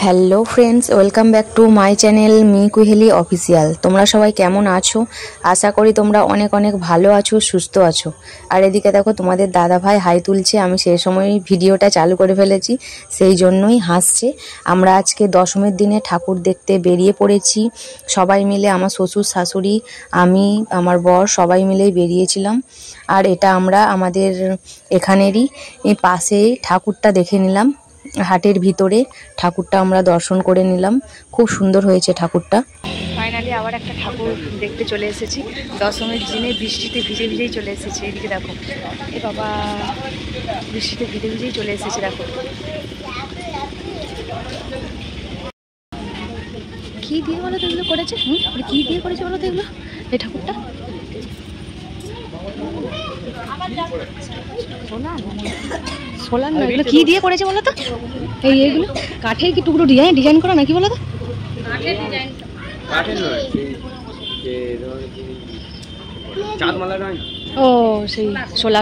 Hello friends, welcome back to my channel me Kuheli official. তোমরা সবাই কেমন আছো? আশা করি তোমরা অনেক অনেক ভালো আছো, সুস্থ আছো। আর এদিকে দেখো তোমাদের দাদা ভাই হাই তুলছে, আমি সেই সময় ভিডিওটা চালু করে ফেলেছি, সেই জন্যই হাসছে। আমরা আজকে দশমীর দিনে ঠাকুর দেখতে বেরিয়ে পড়েছি সবাই মিলে, আমার শ্বশুর শাশুড়ি, আমি, আমার বর সবাই মিলেই বেরিয়েছিলাম। আর এটা আমরা আমাদের এখানেরই পাশেই ঠাকুরটা দেখে নিলাম, হাটের ভিতরে ঠাকুরটা আমরা দর্শন করে নিলাম। খুব সুন্দর হয়েছে ঠাকুরটা। ফাইনালি আবার একটা ঠাকুর দেখতে চলে এসেছি। দশমীর দিনে বৃষ্টিতে ভিজে ভিজেই চলে এসেছি। এদিকে দেখো, এ বাবা, বৃষ্টিতে ভিজে ভিজেই চলে এসেছি। দেখো কি দিয়ে বলো তো এগুলো করেছে, কি দিয়ে করেছে বলো তো এগুলো, এই ঠাকুরটা সোলার না, এগুলো কি দিয়ে করেছে বলো তো? এইগুলো কাঠের কি টুকরো ডিজাইন করা নাকি বলো তো? ও সেই সোলা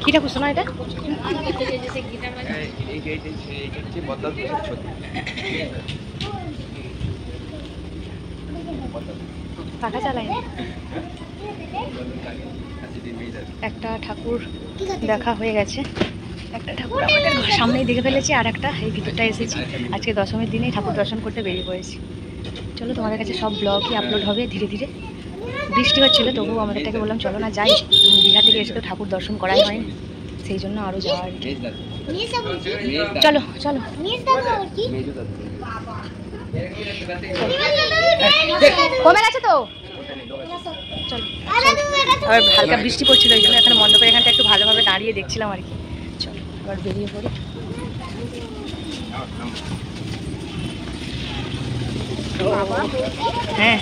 কি ঠাকুর শোনা এটা? পাখা চালাই না। একটা ঠাকুর দেখা হয়ে গেছে, একটা ঠাকুর আমাদের সামনেই দেখে ফেলেছি, আর একটা এই ভিতরটা এসেছি। আজকে দশমীর দিনেই ঠাকুর দর্শন করতে বেরিয়ে পড়েছি। চলো, তোমাদের কাছে সব ব্লগই আপলোড হবে ধীরে ধীরে। বৃষ্টি হচ্ছিল, তবুও আমাদেরটাকে বললাম চলো না যাই, দীঘা থেকে এসে তো ঠাকুর দর্শন করাই হয়নি, সেই জন্য আরও যাওয়া আর কি। চলো চলো, কমে গেছে তো। চলো, আবার হালকা বৃষ্টি পড়ছিল, ওই জন্য এখানে মণ্ডপের এখানটা একটু ভালোভাবে দাঁড়িয়ে দেখছিলাম আর কি। চলো এবার বেরিয়ে পড়ি। হ্যাঁ,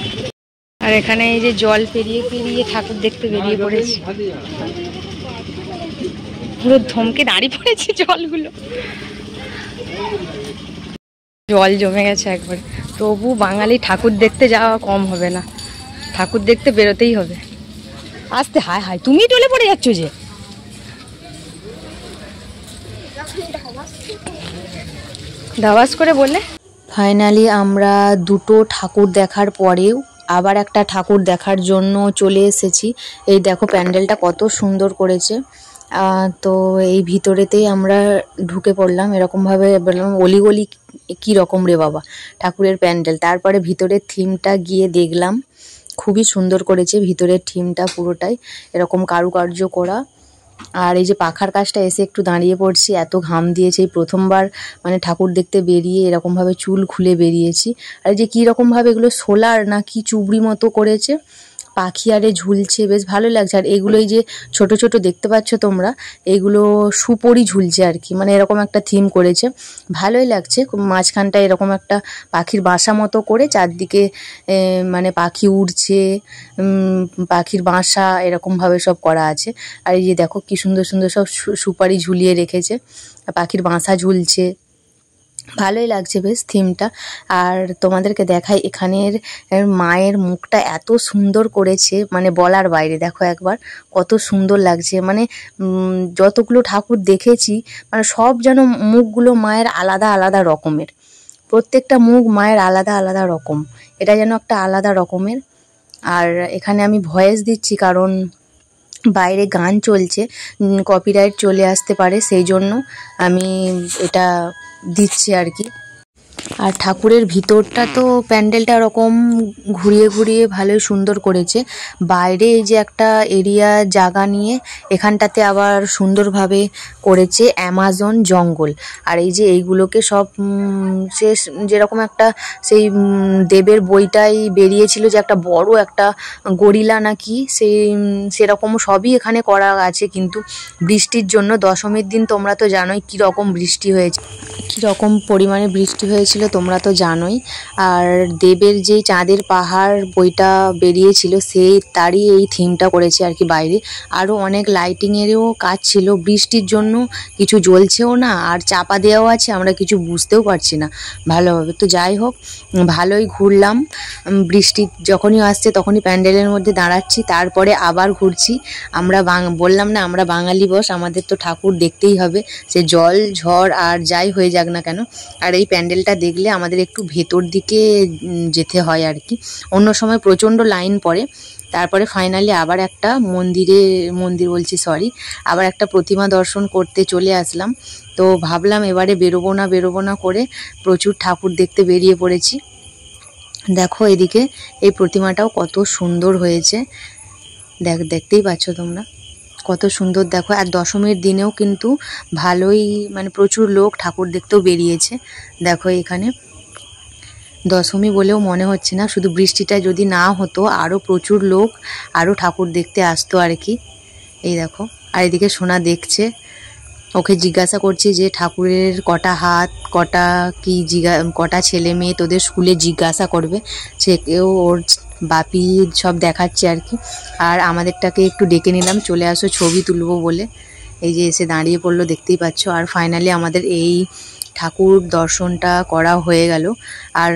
আর এখানে এই যে জল পেরিয়ে পেরিয়ে ঠাকুর দেখতে বেরিয়ে পড়েছি, পুরো ধমকে দাঁড়িয়ে পড়েছি জলগুলো, জল জমে গেছে একবার। তবু বাঙালি ঠাকুর দেখতে যাওয়া কম হবে না, ঠাকুর দেখতে বেরোতেই হবে। আসতে হায় হায়, তুমি টলে পড়ে যাচ্ছ যে। ধাবাস করে বললে। ফাইনালি আমরা দুটো ঠাকুর দেখার পরেও আবার একটা ঠাকুর দেখার জন্য চলে এসেছি। এই দেখো প্যান্ডেলটা কত সুন্দর করেছে। তো এই ভিতরেতেই আমরা ঢুকে পড়লাম, এরকমভাবে বললাম অলিগলি কী রকম রে বাবা ঠাকুরের প্যান্ডেল। তারপরে ভিতরের থিমটা গিয়ে দেখলাম, খুবই সুন্দর করেছে ভিতরের থিমটা, পুরোটাই এরকম কারুকার্য করা। আর এই যে পাখার কাজটা এসে একটু দাঁড়িয়ে পড়ছি, এত ঘাম দিয়েছে, এই প্রথমবার মানে ঠাকুর দেখতে বেরিয়ে এরকমভাবে চুল খুলে বেরিয়েছি। আর যে কী রকমভাবে এগুলো সোলার না কি চুবড়ি মতো করেছে, পাখি আরে ঝুলছে, বেশ ভালো লাগছে। আর এগুলো এই যে ছোট ছোট দেখতে পাচ্ছ তোমরা, এগুলো সুপরি ঝুলছে আর কি, মানে এরকম একটা থিম করেছে, ভালোই লাগছে। মাঝখানটা এরকম একটা পাখির বাসা মতো করে, চারদিকে মানে পাখি উড়ছে, পাখির বাসা এরকমভাবে সব করা আছে। আর এই যে দেখো কি সুন্দর সুন্দর সব সুপারি ঝুলিয়ে রেখেছে, পাখির বাসা ঝুলছে, ভালোই লাগছে বেশ থিমটা। আর তোমাদেরকে দেখাই, এখানের মায়ের মুখটা এত সুন্দর করেছে, মানে বলার বাইরে। দেখো একবার কত সুন্দর লাগছে, মানে যতগুলো ঠাকুর দেখেছি মানে সব যেন মুখগুলো মায়ের আলাদা আলাদা রকমের, প্রত্যেকটা মুখ মায়ের আলাদা আলাদা রকম, এটা যেন একটা আলাদা রকমের। আর এখানে আমি ভয়েস দিচ্ছি কারণ বাইরে গান চলছে, কপিরাইট চলে আসতে পারে, সেই জন্য আমি এটা দিচ্ছি আর কি। আর ঠাকুরের ভিতরটা তো প্যান্ডেলটা ওরকম ঘুরিয়ে ঘুরিয়ে ভালোই সুন্দর করেছে। বাইরে এই যে একটা এরিয়া জায়গা নিয়ে এখানটাতে আবার সুন্দরভাবে করেছে অ্যামাজন জঙ্গল। আর এই যে এইগুলোকে সব সে যেরকম একটা সেই দেবের বইটাই বেরিয়েছিল যে একটা বড় একটা গরিলা নাকি, সেরকম সবই এখানে করা আছে। কিন্তু বৃষ্টির জন্য দশমীর দিন তোমরা তো জানোই কীরকম বৃষ্টি হয়েছে, কীরকম পরিমাণে বৃষ্টি হয়েছিল, তোমরা তো জানোই। আর দেবের যে চাঁদের পাহাড় বইটা বেরিয়েছিল সেই তারই এই থিমটা করেছে আর কি বাইরে। আরও অনেক লাইটিংয়েরও কাজ ছিল, বৃষ্টির জন্য কিছু জ্বলছেও না আর চাপা দেওয়াও আছে, আমরা কিছু বুঝতেও পারছি না ভালোভাবে। তো যাই হোক, ভালোই ঘুরলাম। বৃষ্টি যখনই আসছে তখনই প্যান্ডেলের মধ্যে দাঁড়াচ্ছি, তারপরে আবার ঘুরছি। আমরা বললাম না আমরা বাঙালি বস, আমাদের তো ঠাকুর দেখতেই হবে, সে জল ঝড় আর যাই হয়ে যাক না কেন। আর এই প্যান্ডেলটা দেখলে আমাদের একটু ভেতর দিকে যেতে হয় আর কি, অন্য সময় প্রচণ্ড লাইন পড়ে। তারপরে ফাইনালি আবার একটা আবার একটা প্রতিমা দর্শন করতে চলে আসলাম। তো ভাবলাম এবারে বেরোবো না করে প্রচুর ঠাকুর দেখতে বেরিয়ে পড়েছি। দেখো এদিকে এই প্রতিমাটাও কত সুন্দর হয়েছে, দেখতেই পাচ্ছ তোমরা কত সুন্দর। দেখো আর দশমীর দিনেও কিন্তু ভালোই মানে প্রচুর লোক ঠাকুর দেখতেও বেরিয়েছে। দেখো এখানে দশমী বলেও মনে হচ্ছে না, শুধু বৃষ্টিটা যদি না হতো আরও প্রচুর লোক আরও ঠাকুর দেখতে আসতো আর কি। এই দেখো, আর এদিকে সোনা দেখছে, ওকে জিজ্ঞাসা করছি যে ঠাকুরের কটা হাত, কটা ছেলে মেয়ে তোদের স্কুলে জিজ্ঞাসা করবে, সেকেও ওর বাপি সব দেখাচ্ছে আর কি। আর আমাদেরটাকে একটু ডেকে নিলাম, চলে আসো ছবি তুলবো বলে। এই যে এসে দাঁড়িয়ে পড়লো, দেখতেই পাচ্ছ। আর ফাইনালি আমাদের এই ঠাকুর দর্শনটা করা হয়ে গেল। আর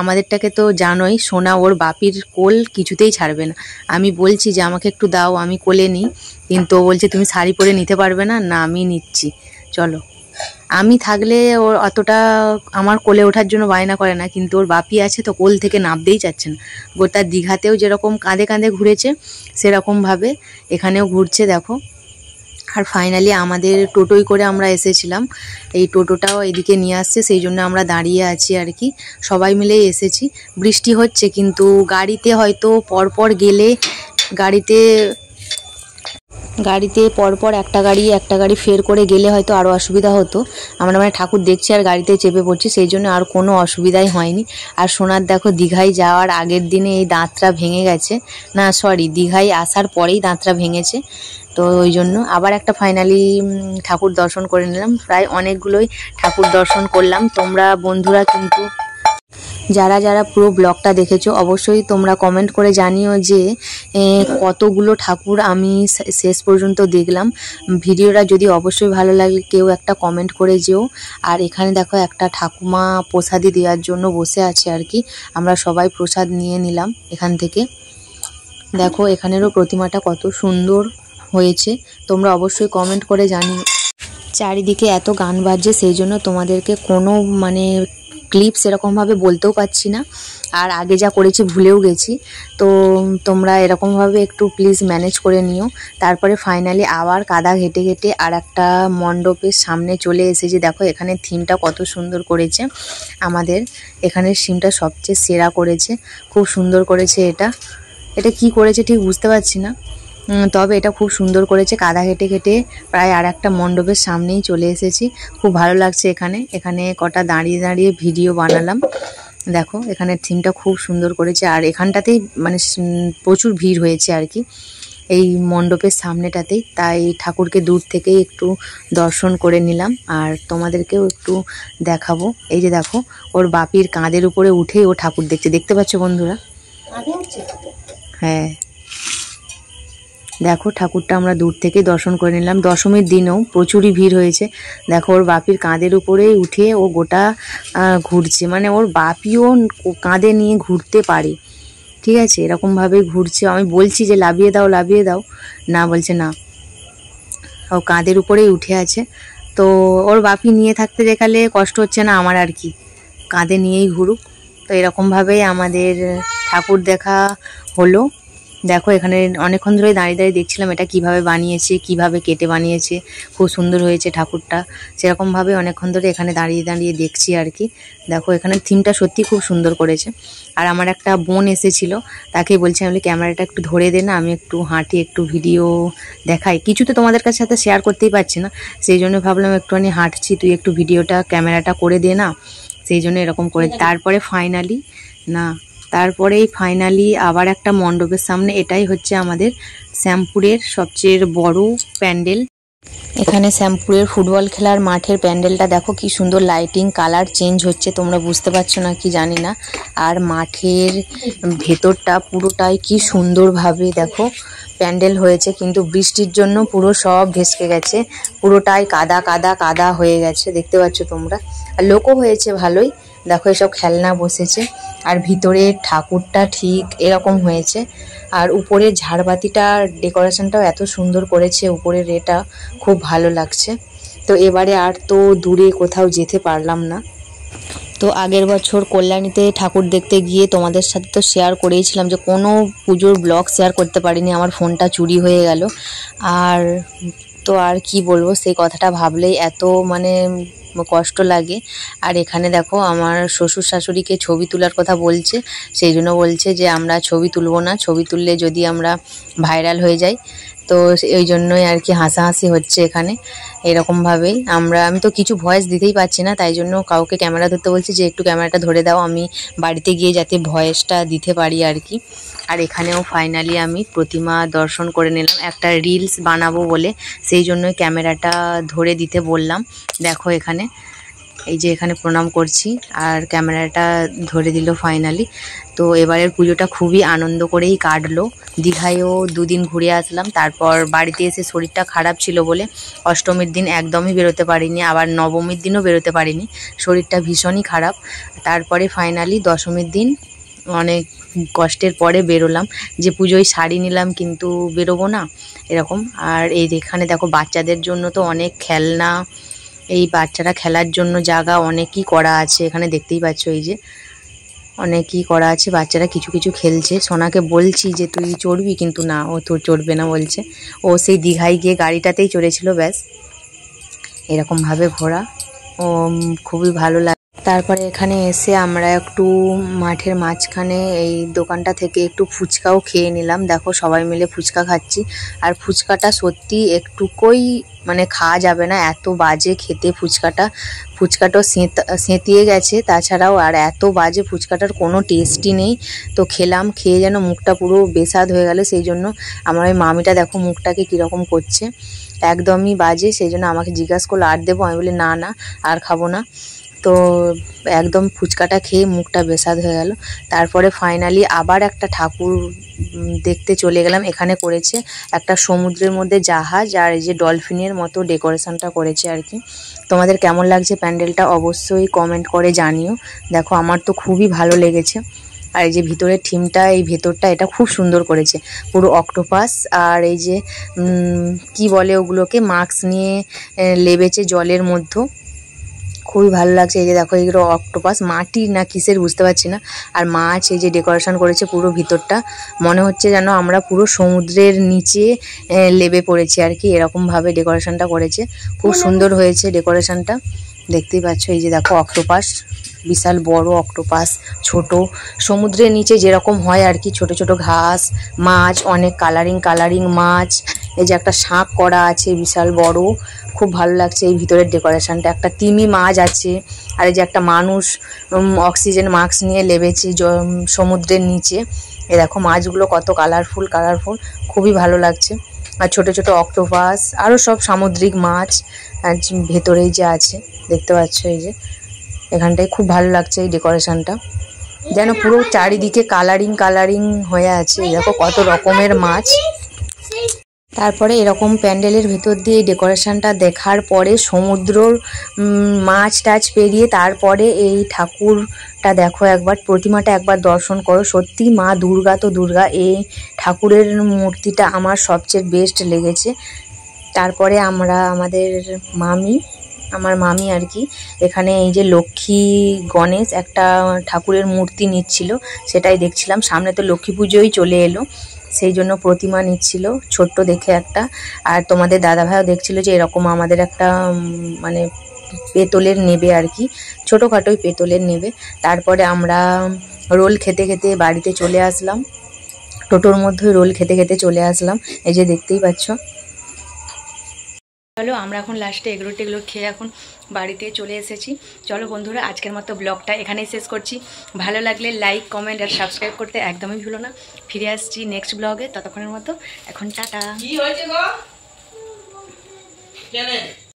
আমাদেরটাকে তো জানোই, সোনা ওর বাপির কোল কিছুতেই ছাড়বে না। আমি বলছি যে আমাকে একটু দাও, আমি কোলে নিই, কিন্তু ও বলছে তুমি শাড়ি পরে নিতে পারবে না। না আমি নিচ্ছি, চলো। আমি থাকলে ওর অতটা আমার কোলে ওঠার জন্য বায়না করে না, কিন্তু ওর বাপি আছে তো কোল থেকে নামতেই চাচ্ছে না। গোটা দীঘাতেও যেরকম কাঁধে কাঁধে ঘুরেছে সেরকমভাবে এখানেও ঘুরছে দেখো। আর ফাইনালি আমাদের টোটোই করে আমরা এসেছিলাম, এই টোটোটাও এদিকে নিয়ে আসছে, সেই জন্য আমরা দাঁড়িয়ে আছি আর কি। সবাই মিলেই এসেছি। বৃষ্টি হচ্ছে কিন্তু গাড়িতে হয়তো পরপর গেলে গাড়িতে পরপর একটা গাড়ি ফের করে গেলে হয়তো আরও অসুবিধা হতো। আমরা মানে ঠাকুর দেখছি আর গাড়িতে চেপে পড়ছি, সেই জন্য আর কোনো অসুবিধাই হয়নি। আর সোনার দেখো দীঘায় যাওয়ার আগের দিনে এই দাঁতটা ভেঙে গেছে, না সরি দীঘায় আসার পরেই দাঁতটা ভেঙেছে। তো ওই জন্য আবার একটা ফাইনালি ঠাকুর দর্শন করে নিলাম। প্রায় অনেকগুলোই ঠাকুর দর্শন করলাম। তোমরা বন্ধুরা কিন্তু যারা পুরো ব্লগটা দেখেছো অবশ্যই তোমরা কমেন্ট করে জানিও যে কতগুলো ঠাকুর আমি শেষ পর্যন্ত দেখলাম। ভিডিওটা যদি অবশ্যই ভালো লাগে কেউ একটা কমেন্ট করে যেও। আর এখানে দেখো একটা ঠাকুমা প্রসাদি দেওয়ার জন্য বসে আছে আর কি, আমরা সবাই প্রসাদ নিয়ে নিলাম এখান থেকে। দেখো এখানেরও প্রতিমাটা কত সুন্দর হয়েছে, তোমরা অবশ্যই কমেন্ট করে জানিও। চারিদিকে এত গান বাজছে সেই জন্য তোমাদেরকে কোনো মানে ক্লিপস এরকমভাবে বলতেও পারছি না, আর আগে যা করেছি ভুলেও গেছি। তো তোমরা এরকমভাবে একটু প্লিজ ম্যানেজ করে নিও। তারপরে ফাইনালি আবার কাদা ঘেটে ঘেটে আর একটা মণ্ডপের সামনে চলে এসেছি। দেখো এখানে থিমটা কত সুন্দর করেছে, আমাদের এখানের থিমটা সবচেয়ে সেরা করেছে, খুব সুন্দর করেছে। এটা কি করেছে ঠিক বুঝতে পারছি না, তবে এটা খুব সুন্দর করেছে। কাদা ঘেটে ঘেটে প্রায় আর একটা মণ্ডপের সামনেই চলে এসেছি, খুব ভালো লাগছে। এখানে কটা দাঁড়িয়ে দাঁড়িয়ে ভিডিও বানালাম। দেখো এখানের থিমটা খুব সুন্দর করেছে, আর এখানটাতেই মানে প্রচুর ভিড় হয়েছে আর কি এই মণ্ডপের সামনেটাতেই, তাই ঠাকুরকে দূর থেকেই একটু দর্শন করে নিলাম আর তোমাদেরকেও একটু দেখাবো। এই যে দেখো ওর বাপির কাঁধের উপরে উঠেই ও ঠাকুর দেখতে পাচ্ছ বন্ধুরা। হ্যাঁ দেখো ঠাকুরটা আমরা দূর থেকে দর্শন করে নিলাম। দশমীর দিনেও প্রচুরই ভিড় হয়েছে। দেখো ওর বাপির কাঁধের উপরেই উঠে ও গোটা ঘুরছে, মানে ওর বাপিও কাঁধে নিয়ে ঘুরতে পারে, ঠিক আছে, এরকমভাবে ঘুরছে। আমি বলছি যে লাভিয়ে দাও, না বলছে না, ও কাঁধের উপরেই উঠে আছে। তো ওর বাপি নিয়ে থাকতে দেখালে কষ্ট হচ্ছে না আমার আর কি, কাঁধে নিয়েই ঘুরুক। তো এরকমভাবেই আমাদের ঠাকুর দেখা হলো। দেখো এখানে অনেকক্ষণ ধরে দাঁড়িয়ে দাঁড়িয়ে দেখছিলাম এটা কিভাবে বানিয়েছে, কিভাবে কেটে বানিয়েছে, খুব সুন্দর হয়েছে ঠাকুরটা। সেরকমভাবে অনেকক্ষণ ধরে এখানে দাঁড়িয়ে দাঁড়িয়ে দেখছি আর কি। দেখো এখানে থিমটা সত্যি খুব সুন্দর করেছে। আর আমার একটা বোন এসেছিল, তাকে বলছি আমি ক্যামেরাটা একটু ধরে দে না, আমি একটু হাঁটি, একটু ভিডিও দেখাই। কিছু তো তোমাদের কাছে সাথে শেয়ার করতেই পারছি না, সেই জন্য ভাবলাম একটুখানি হাঁটছি, তুই একটু ক্যামেরাটা করে দে না, সেই জন্য এরকম করে। তারপরেই ফাইনালি আবার একটা মণ্ডপের সামনে, এটাই হচ্ছে আমাদের শ্যামপুরের সবচেয়ে বড় প্যান্ডেল। এখানে শ্যামপুরের ফুটবল খেলার মাঠের প্যান্ডেলটা দেখো কি সুন্দর লাইটিং কালার চেঞ্জ হচ্ছে, তোমরা বুঝতে পারছো না কি জানি না। আর মাঠের ভেতরটা পুরোটাই কি সুন্দরভাবে দেখো প্যান্ডেল হয়েছে, কিন্তু বৃষ্টির জন্য পুরো সব ভেসকে গেছে, পুরোটাই কাদা কাদা কাদা হয়ে গেছে, দেখতে পাচ্ছ তোমরা। আর লোকও হয়েছে ভালোই, দেখো এসব খেলনা বসেছে। আর ভিতরে ঠাকুরটা ঠিক এরকম হয়েছে। আর উপরে ঝাড়বাতিটার ডেকোরেশনটাও এত সুন্দর করেছে, উপরের এটা খুব ভালো লাগছে। তো এবারে আর তো দূরে কোথাও যেতে পারলাম না। তো আগের বছর কল্যাণীতে ঠাকুর দেখতে গিয়ে তোমাদের সাথে তো শেয়ার করেইছিলাম যে কোনো পুজোর ব্লগ শেয়ার করতে পারিনি, আমার ফোনটা চুরি হয়ে গেল। আর তো আর কি বলবো, সেই কথাটা ভাবলেই এত মানে কষ্ট লাগে। আর এখানে দেখো আমার শ্বশুর শাশুড়িকে ছবি তোলার কথা বলছে, সেই জন্য বলছে যে আমরা ছবি তুলবো না, ছবি তুললে যদি আমরা ভাইরাল হয়ে যাই, তো ওই জন্যই আর কি হাসাহাসি হচ্ছে এখানে। এরকমভাবেই আমি তো কিছু ভয়েস দিতেই পারছি না, তাই জন্য কাউকে ক্যামেরা ধরতে বলছি যে একটু ক্যামেরাটা ধরে দাও, আমি বাড়িতে গিয়ে যাতে ভয়েসটা দিতে পারি আর কি। আর এখানেও ফাইনালি আমি প্রতিমা দর্শন করে নিলাম, একটা রিলস বানাবো বলে সেই জন্যই ক্যামেরাটা ধরে দিতে বললাম। দেখো এখানে এই যে এখানে প্রণাম করছি আর ক্যামেরাটা ধরে দিল ফাইনালি। তো এবারের পুজোটা খুবই আনন্দ করেই কাটলো। দীঘায়ও 2 দিন ঘুরে আসলাম, তারপর বাড়িতে এসে শরীরটা খারাপ ছিল বলে অষ্টমীর দিন একদমই বেরোতে পারিনি, আবার নবমীর দিনও বেরোতে পারিনি, শরীরটা ভীষণই খারাপ। তারপরে ফাইনালি দশমীর দিন অনেক কষ্টের পরে বেরোলাম, যে পুজোয় শাড়ি নিলাম কিন্তু বেরোবো না এরকম। আর এখানে দেখো বাচ্চাদের জন্য তো অনেক খেলনা, এই বাচ্চারা খেলার জন্য জায়গা অনেকই করা আছে এখানে, দেখতেই পাচ্ছ এই যে অনেকই করা আছে, বাচ্চারা কিছু কিছু খেলছে। সোনাকে বলছি যে তুই চড়বি, কিন্তু না, ও তো চড়বে না বলছে, ও সেই দীঘায় গিয়ে গাড়িটাতেই চড়েছিল ব্যাস। এরকমভাবে ঘোরা ও খুবই ভালো লাগে। তারপরে এখানে এসে আমরা একটু মাঠের মাঝখানে এই দোকানটা থেকে একটু ফুচকাও খেয়ে নিলাম। দেখো সবাই মিলে ফুচকা খাচ্ছি, আর ফুচকাটা সত্যি একটুকুই মানে খাওয়া যাবে না, এত বাজে খেতে ফুচকাটাও সেঁতিয়ে গেছে, তাছাড়াও আর এত বাজে ফুচকাটার কোনো টেস্টই নেই। তো খেয়ে যেন মুখটা পুরো বেস্বাদ হয়ে গেল, সেই জন্য আমার ওই মামিটা দেখো মুখটাকে কীরকম করছে, একদমই বাজে। সেই জন্য আমাকে জিজ্ঞাসা করলো আর দেবো, আমি বলি না না আর খাবো না। তো একদম ফুচকাটা খেয়ে মুখটা বেস্বাদ হয়ে গেল। তারপরে ফাইনালি আবার একটা ঠাকুর দেখতে চলে গেলাম। এখানে করেছে একটা সমুদ্রের মধ্যে জাহাজ, আর এই যে ডলফিনের মতো ডেকোরেশনটা করেছে আর কি। তোমাদের কেমন লাগছে প্যান্ডেলটা অবশ্যই কমেন্ট করে জানিও। দেখো আমার তো খুবই ভালো লেগেছে। আর এই যে ভিতরের থিমটা, এই ভেতরটা এটা খুব সুন্দর করেছে, পুরো অক্টোপাস। আর এই যে কি বলে ওগুলোকে, মাস্ক নিয়ে লেবেছে জলের মধ্যে, খুবই ভালো লাগছে। এই যে দেখো এগুলো অক্টোপাস, মাটির না কিসের বুঝতে পারছি না। আর মাছ, এই যে ডেকোরেশন করেছে পুরো ভিতরটা, মনে হচ্ছে যেন আমরা পুরো সমুদ্রের নিচে লেবে পড়েছি আর কি, এরকমভাবে ডেকোরেশনটা করেছে, খুব সুন্দর হয়েছে ডেকোরেশনটা, দেখতেই পাচ্ছ। এই যে দেখো অক্টোপাস, বিশাল বড় অক্টোপাস, ছোট সমুদ্রের নিচে যেরকম হয় আর কি, ছোট ছোট ঘাস, মাছ, অনেক কালারিং মাছ। এই যে একটা শাঁখ করা আছে বিশাল বড়, খুব ভালো লাগছে এই ভিতরের ডেকোরেশনটা। একটা তিমি মাছ আছে, আর এই যে একটা মানুষ অক্সিজেন মাস্ক নিয়ে লেবেছে সমুদ্রের নিচে। এ দেখো মাছগুলো কত কালারফুল, খুবই ভালো লাগছে। আর ছোট ছোট অক্টোপাস, আরও সব সামুদ্রিক মাছ ভেতরেই যে আছে, দেখতে পাচ্ছ। এই যে এখানটায় খুব ভালো লাগছে এই ডেকোরেশনটা, যেন পুরো চারিদিকে কালারিং হয়ে আছে। দেখো কত রকমের মাছ। তারপরে এরকম প্যান্ডেলের ভেতর দিয়ে ডেকোরেশনটা দেখার পরে সমুদ্রর মাছ টাছ পেরিয়ে তারপরে এই ঠাকুরটা দেখো, একবার প্রতিমাটা একবার দর্শন করো, সত্যি মা দুর্গা তো দুর্গা। এই ঠাকুরের মূর্তিটা আমার সবচেয়ে বেস্ট লেগেছে। তারপরে আমার মামি আর কি এখানে এই যে লক্ষ্মী গণেশ একটা ঠাকুরের মূর্তি নিচ্ছিল, সেটাই দেখছিলাম। সামনে তো লক্ষ্মী পুজোই চলে এলো, সেই জন্য প্রতিমা নিচ্ছিল ছোট্ট দেখে একটা। আর তোমাদের দাদাভাইও দেখছিল যে এরকম আমাদের একটা মানে পেতলের নেবে আর কি, ছোটোখাটোই পেতলের নেবে। তারপরে আমরা রোল খেতে খেতে বাড়িতে চলে আসলাম, টোটোর মধ্যে রোল খেতে খেতে চলে আসলাম, এই যে দেখতেই পাচ্ছ। চলো আমরা এখন লাস্টে এগরোল টেগরোল খেয়ে এখন বাড়িতে চলে এসেছি। চলো বন্ধুরা আজকের মতো ব্লগটা এখানেই শেষ করছি। ভালো লাগলে লাইক কমেন্ট আর সাবস্ক্রাইব করতে একদমই ভুলো না। ফিরে আসছি নেক্সট ব্লগে, ততক্ষণের মতো এখন টাটা। কেন